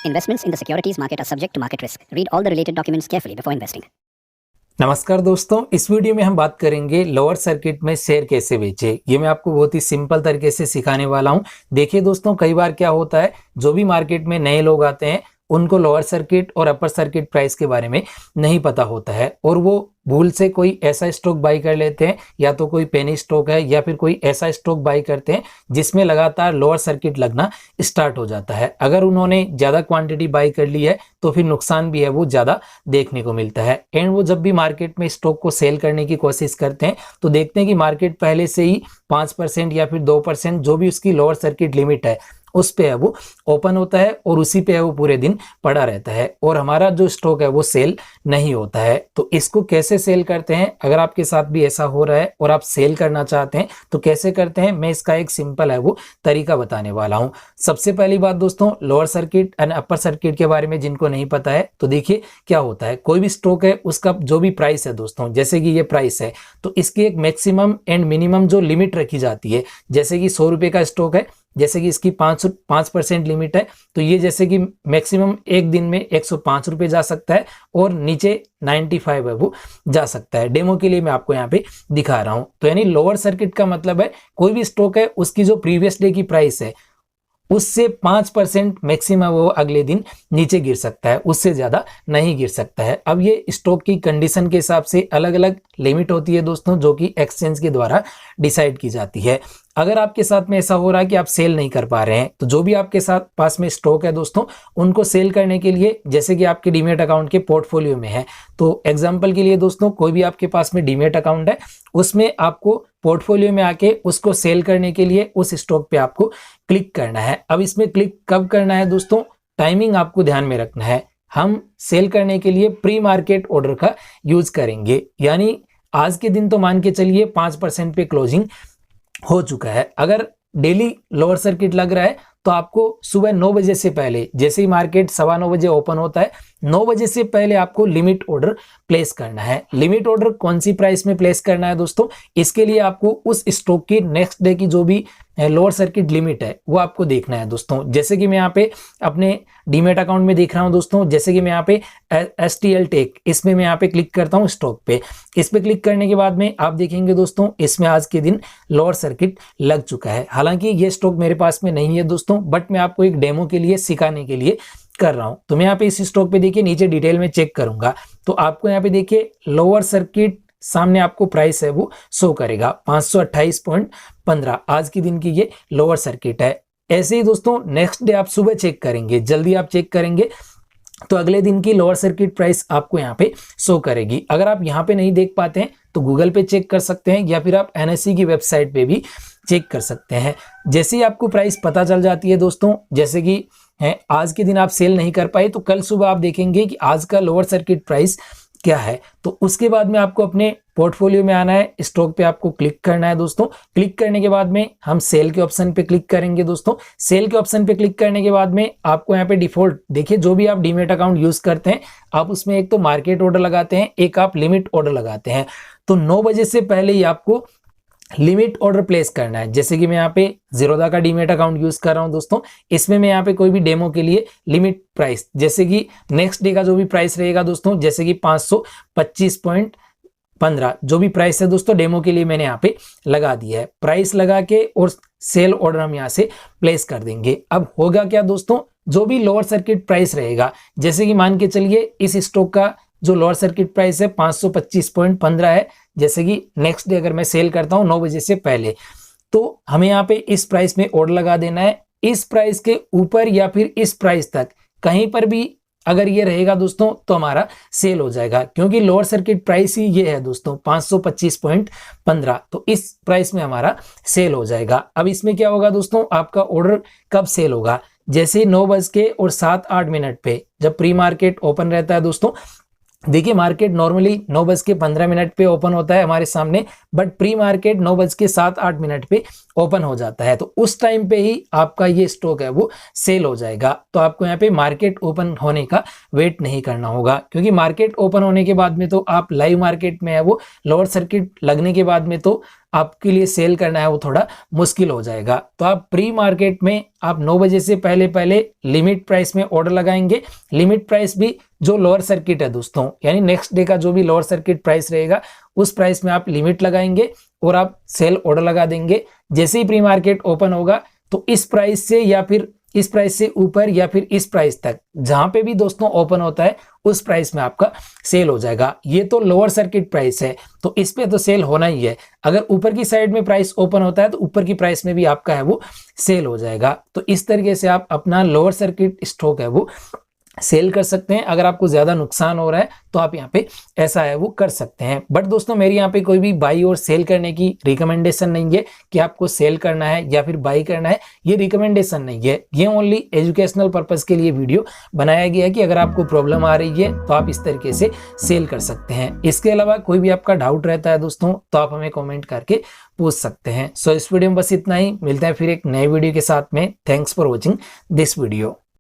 Investments in the securities market are subject to market risk. Read all the related documents carefully before investing. नमस्कार दोस्तों, इस video में हम बात करेंगे लोअर सर्किट में शेयर कैसे बेचे। ये मैं आपको बहुत ही सिंपल तरीके से सिखाने वाला हूं। देखिए दोस्तों, कई बार क्या होता है, जो भी मार्केट में नए लोग आते हैं उनको लोअर सर्किट और अपर सर्किट प्राइस के बारे में नहीं पता होता है और वो भूल से कोई ऐसा स्टॉक बाई कर लेते हैं, या तो कोई पेनी स्टॉक है या फिर कोई ऐसा स्टॉक बाई करते हैं जिसमें लगातार लोअर सर्किट लगना स्टार्ट हो जाता है। अगर उन्होंने ज़्यादा क्वांटिटी बाई कर ली है तो फिर नुकसान भी है वो ज़्यादा देखने को मिलता है। एंड वो जब भी मार्केट में स्टॉक को सेल करने की कोशिश करते हैं तो देखते हैं कि मार्केट पहले से ही 5% या फिर 2% जो भी उसकी लोअर सर्किट लिमिट है उस पे है वो ओपन होता है और उसी पे है वो पूरे दिन पड़ा रहता है और हमारा जो स्टॉक है वो सेल नहीं होता है। तो इसको कैसे सेल करते हैं, अगर आपके साथ भी ऐसा हो रहा है और आप सेल करना चाहते हैं तो कैसे करते हैं, मैं इसका एक सिंपल है वो तरीका बताने वाला हूं। सबसे पहली बात दोस्तों, lower circuit and upper circuit के बारे में जिनको नहीं पता है तो देखिए क्या होता है। कोई भी स्टॉक है उसका जो भी प्राइस है दोस्तों, जैसे कि ये प्राइस है तो इसकी एक मैक्सिमम एंड मिनिमम जो लिमिट रखी जाती है, जैसे कि 100 रुपये का स्टॉक है, जैसे कि इसकी 5% लिमिट है तो ये जैसे कि मैक्सिमम एक दिन में 105 रुपये जा सकता है और नीचे 95 है वो जा सकता है। डेमो के लिए मैं आपको यहाँ पे दिखा रहा हूँ। तो यानी लोअर सर्किट का मतलब है कोई भी स्टॉक है उसकी जो प्रीवियस डे की प्राइस है उससे 5% मैक्सिमम वो अगले दिन नीचे गिर सकता है, उससे ज़्यादा नहीं गिर सकता है। अब ये स्टॉक की कंडीशन के हिसाब से अलग अलग लिमिट होती है दोस्तों, जो कि एक्सचेंज के द्वारा डिसाइड की जाती है। अगर आपके साथ में ऐसा हो रहा है कि आप सेल नहीं कर पा रहे हैं तो जो भी आपके साथ पास में स्टॉक है दोस्तों, उनको सेल करने के लिए, जैसे कि आपके डीमेट अकाउंट के पोर्टफोलियो में है, तो एग्जांपल के लिए दोस्तों कोई भी आपके पास में डीमेट अकाउंट है उसमें आपको पोर्टफोलियो में आके उसको सेल करने के लिए उस स्टॉक पे आपको क्लिक करना है। अब इसमें क्लिक कब करना है दोस्तों, टाइमिंग आपको ध्यान में रखना है। हम सेल करने के लिए प्री मार्केट ऑर्डर का यूज करेंगे, यानी आज के दिन तो मान के चलिए 5% पे क्लोजिंग हो चुका है। अगर डेली लोअर सर्किट लग रहा है तो आपको सुबह 9 बजे से पहले, जैसे ही मार्केट 9:15 बजे ओपन होता है, 9 बजे से पहले आपको लिमिट ऑर्डर प्लेस करना है। लिमिट ऑर्डर कौन सी प्राइस में प्लेस करना है दोस्तों, इसके लिए आपको उस स्टॉक की नेक्स्ट डे की जो भी लोअर सर्किट लिमिट है वो आपको देखना है दोस्तों। जैसे कि मैं यहाँ पे अपने डीमेट अकाउंट में देख रहा हूँ दोस्तों, जैसे कि मैं यहाँ पे STL टेक, इसमें मैं यहाँ पे क्लिक करता हूँ स्टॉक पे। इस पे क्लिक करने के बाद में आप देखेंगे दोस्तों इसमें आज के दिन लोअर सर्किट लग चुका है। हालांकि ये स्टॉक मेरे पास में नहीं है दोस्तों, बट मैं आपको एक डेमो के लिए सिखाने के लिए कर रहा हूं। तो मैं यहाँ पे इस स्टॉक पे देखिए नीचे डिटेल में चेक करूंगा तो आपको यहाँ पे देखिए लोअर सर्किट सामने आपको प्राइस है वो शो करेगा 528.15, आज की दिन की ये लोअर सर्किट है। ऐसे ही दोस्तों नेक्स्ट डे आप सुबह चेक करेंगे, जल्दी आप चेक करेंगे तो अगले दिन की लोअर सर्किट प्राइस आपको यहाँ पे शो करेगी। अगर आप यहाँ पे नहीं देख पाते हैं तो गूगल पे चेक कर सकते हैं या फिर आप NSE की वेबसाइट पे भी चेक कर सकते हैं। जैसे ही आपको प्राइस पता चल जाती है दोस्तों, जैसे कि आज के दिन आप सेल नहीं कर पाए तो कल सुबह आप देखेंगे कि आज का लोअर सर्किट प्राइस क्या है, तो उसके बाद में आपको अपने पोर्टफोलियो में आना है, स्टॉक पे आपको क्लिक करना है दोस्तों। क्लिक करने के बाद में हम सेल के ऑप्शन पे क्लिक करेंगे दोस्तों। सेल के ऑप्शन पे क्लिक करने के बाद में आपको यहाँ पे डिफॉल्ट देखिए, जो भी आप डीमेट अकाउंट यूज करते हैं आप उसमें एक तो मार्केट ऑर्डर लगाते हैं, एक आप लिमिट ऑर्डर लगाते हैं। तो 9 बजे से पहले ही आपको लिमिट ऑर्डर प्लेस करना है। जैसे कि मैं यहाँ पे जीरोधा का डीमेट अकाउंट यूज कर रहा हूँ दोस्तों, इसमें मैं यहाँ पे कोई भी डेमो के लिए लिमिट प्राइस, जैसे कि नेक्स्ट डे का जो भी प्राइस रहेगा दोस्तों, जैसे कि 525.15 जो भी प्राइस है दोस्तों, डेमो के लिए मैंने यहाँ पे लगा दिया है। प्राइस लगा के और सेल ऑर्डर हम यहाँ से प्लेस कर देंगे। अब होगा क्या दोस्तों, जो भी लोअर सर्किट प्राइस रहेगा, जैसे कि मान के चलिए इस स्टॉक का जो लोअर सर्किट प्राइस है 525.15 है, जैसे कि नेक्स्ट डे अगर मैं सेल करता हूं 9 बजे से पहले, तो हमें यहाँ पे इस प्राइस में ऑर्डर लगा देना है। इस प्राइस के ऊपर या फिर इस प्राइस तक कहीं पर भी अगर ये रहेगा दोस्तों तो हमारा सेल हो जाएगा, क्योंकि लोअर सर्किट प्राइस ही ये है दोस्तों 525.15, तो इस प्राइस में हमारा सेल हो जाएगा। अब इसमें क्या होगा दोस्तों, आपका ऑर्डर कब सेल होगा, जैसे ही 9:07-8 पे जब प्री मार्केट ओपन रहता है दोस्तों, देखिए मार्केट नॉर्मली 9:15 पे ओपन होता है हमारे सामने, बट प्री मार्केट 9:07-8 पे ओपन हो जाता है, तो उस टाइम पे ही आपका ये स्टॉक है वो सेल हो जाएगा। तो आपको यहाँ पे मार्केट ओपन होने का वेट नहीं करना होगा, क्योंकि मार्केट ओपन होने के बाद में तो आप लाइव मार्केट में है वो लोअर सर्किट लगने के बाद में तो आपके लिए सेल करना है वो थोड़ा मुश्किल हो जाएगा। तो आप प्री मार्केट में आप 9 बजे से पहले पहले लिमिट प्राइस में ऑर्डर लगाएंगे। लिमिट प्राइस भी जो लोअर सर्किट है दोस्तों, यानी नेक्स्ट डे का जो भी लोअर सर्किट प्राइस रहेगा उस प्राइस में आप लिमिट लगाएंगे और आप सेल ऑर्डर लगा देंगे। जैसे ही प्री मार्केट ओपन होगा तो इस प्राइस से या फिर इस प्राइस से ऊपर या फिर इस प्राइस तक जहां पे भी दोस्तों ओपन होता है उस प्राइस में आपका सेल हो जाएगा। ये तो लोअर सर्किट प्राइस है, तो इस पे तो सेल होना ही है। अगर ऊपर की साइड में प्राइस ओपन होता है तो ऊपर की प्राइस में भी आपका है वो सेल हो जाएगा। तो इस तरीके से आप अपना लोअर सर्किट स्टॉक है वो सेल कर सकते हैं। अगर आपको ज्यादा नुकसान हो रहा है तो आप यहाँ पे ऐसा है वो कर सकते हैं। बट दोस्तों मेरी यहाँ पे कोई भी बाई और सेल करने की रिकमेंडेशन नहीं है कि आपको सेल करना है या फिर बाई करना है, ये रिकमेंडेशन नहीं है। ये ओनली एजुकेशनल पर्पज के लिए वीडियो बनाया गया है कि अगर आपको प्रॉब्लम आ रही है तो आप इस तरीके से सेल कर सकते हैं। इसके अलावा कोई भी आपका डाउट रहता है दोस्तों तो आप हमें कॉमेंट करके पूछ सकते हैं। सो इस वीडियो में बस इतना ही, मिलते हैं फिर एक नए वीडियो के साथ में। Thanks for watching this video.